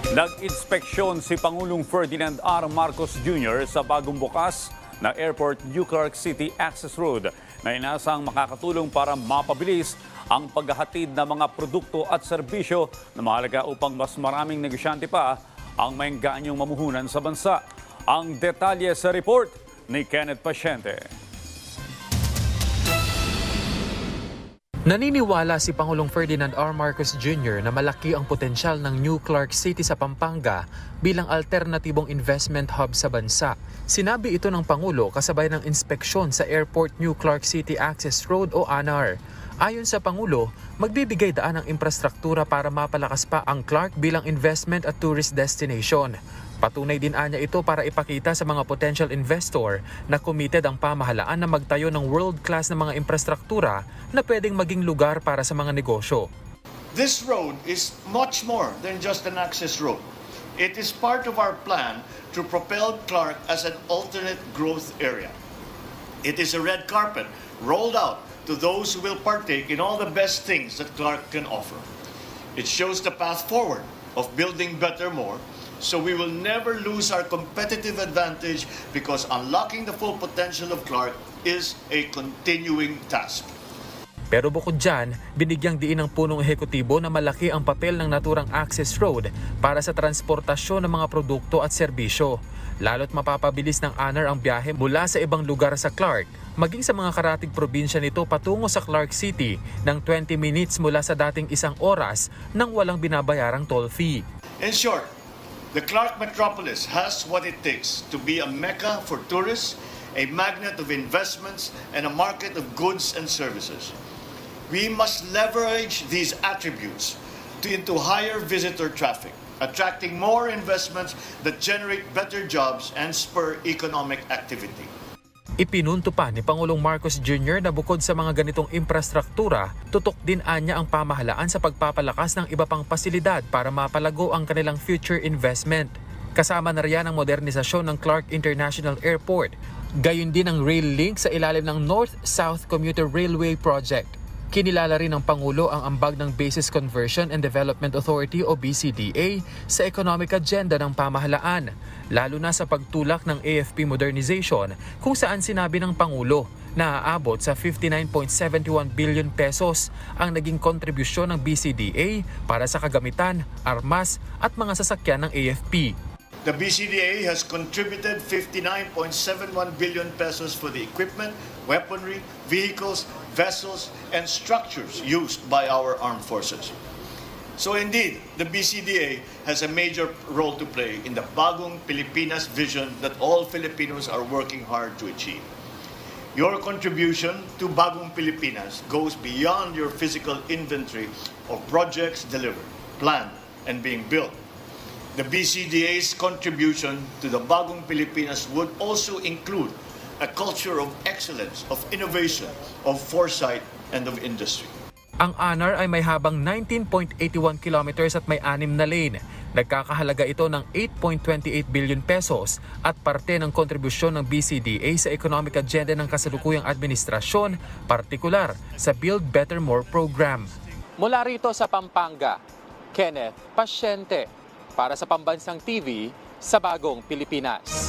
Nag-inspeksyon si Pangulong Ferdinand R. Marcos Jr. sa bagong bukas na Airport New Clark City Access Road na inasang makakatulong para mapabilis ang paghahatid ng mga produkto at serbisyo na mahalaga upang mas maraming negosyante pa ang maengganyo mamuhunan sa bansa. Ang detalye sa report ni Kenneth Pasyente. Naniniwala si Pangulong Ferdinand R. Marcos Jr. na malaki ang potensyal ng New Clark City sa Pampanga bilang alternatibong investment hub sa bansa. Sinabi ito ng Pangulo kasabay ng inspeksyon sa Airport New Clark City Access Road o ANAR. Ayon sa Pangulo, magbibigay daan ng infrastruktura para mapalakas pa ang Clark bilang investment at tourist destination. Patunay din anya ito para ipakita sa mga potential investor na committed ang pamahalaan na magtayo ng world-class na mga infrastruktura na pwedeng maging lugar para sa mga negosyo. This road is much more than just an access road. It is part of our plan to propel Clark as an alternate growth area. It is a red carpet rolled out to those who will partake in all the best things that Clark can offer. It shows the path forward of building better more, so we will never lose our competitive advantage because unlocking the full potential of Clark is a continuing task. Pero bukod dyan, binigyang diin ng punong ehekutibo na malaki ang papel ng naturang access road para sa transportasyon ng mga produkto at serbisyo. Lalo't mapapabilis ng ANAR ang biyahe mula sa ibang lugar sa Clark, maging sa mga karatig probinsya nito patungo sa Clark City ng 20 minutes mula sa dating 1 oras nang walang binabayarang toll fee. In short, the Clark metropolis has what it takes to be a mecca for tourists, a magnet of investments, and a market of goods and services. We must leverage these attributes into higher visitor traffic, attracting more investments that generate better jobs and spur economic activity. Ipinunto pa ni Pangulong Marcos Jr. na bukod sa mga ganitong infrastruktura, tutok din anya ang pamahalaan sa pagpapalakas ng iba pang pasilidad para mapalago ang kanilang future investment. Kasama na riyan ang modernisasyon ng Clark International Airport, gayon din ang rail link sa ilalim ng North-South Commuter Railway Project. Kinilala rin ng Pangulo ang ambag ng Bases Conversion and Development Authority o BCDA sa economic agenda ng pamahalaan, lalo na sa pagtulak ng AFP modernization kung saan sinabi ng Pangulo na aabot sa 59.71 billion pesos ang naging kontribusyon ng BCDA para sa kagamitan, armas at mga sasakyan ng AFP. The BCDA has contributed 59.71 billion pesos for the equipment, weaponry, vehicles, vessels, and structures used by our armed forces. So indeed, the BCDA has a major role to play in the Bagong Pilipinas vision that all Filipinos are working hard to achieve. Your contribution to Bagong Pilipinas goes beyond your physical inventory of projects delivered, planned, and being built. The BCDA's contribution to the Bagong Pilipinas would also include a culture of excellence, of innovation, of foresight, and of industry. Ang ANAR ay may habang 19.81 kilometers at may 6 na lane. Nagkakahalaga ito ng 8.28 billion pesos at parte ng kontribusyon ng BCDA sa economic agenda ng kasalukuyang administrasyon, partikular sa Build Better More program. Mula rito sa Pampanga, Kenneth Pasyente para sa Pambansang TV sa Bagong Pilipinas.